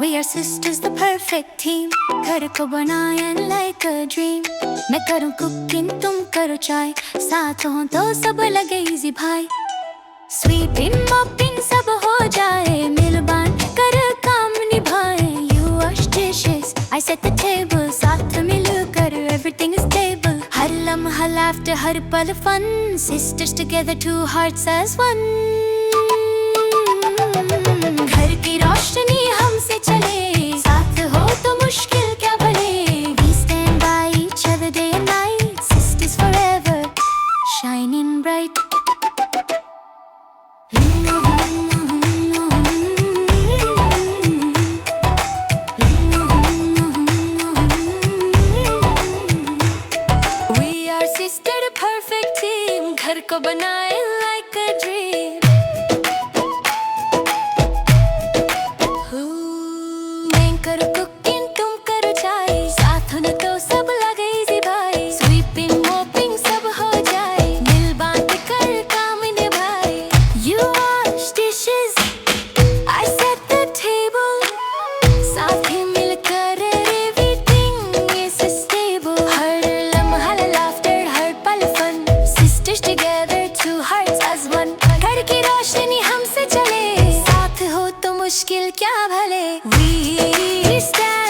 We are sisters, the perfect team. घर को बनाए like a dream. मैं करूँ cooking, तुम करो चाय. साथ हो तो सब लगे easy भाई. Sweeping, mopping सब हो जाए. मिल बांट कर काम निभाए. You wash dishes, I set the table. साथ मिल कर everything is stable. हर लम्हा laughter, हर पल fun. Sisters together, two hearts as one. घर की रोशनी हमसे चले, साथ हो तो मुश्किल क्या भले. We stand by each other day and night, sisters forever, shining bright. We are sister, the perfect team. घर को बनाए like a dream. करो कुकिंग, तुम करो चाय. साथ हो न तो सब लगे इजी भाई. स्वीपिंग, मोपिंग सब हो जाए. मिल बांट कर काम निभाए. You wash dishes, I set the table. साथ ही मिलकर everything is stable. हर लम्हा laughter, हर पल fun. Sisters together, two hearts as one. घर की रोशनी हमसे चले, साथ हो तो मुश्किल क्या भले. We stand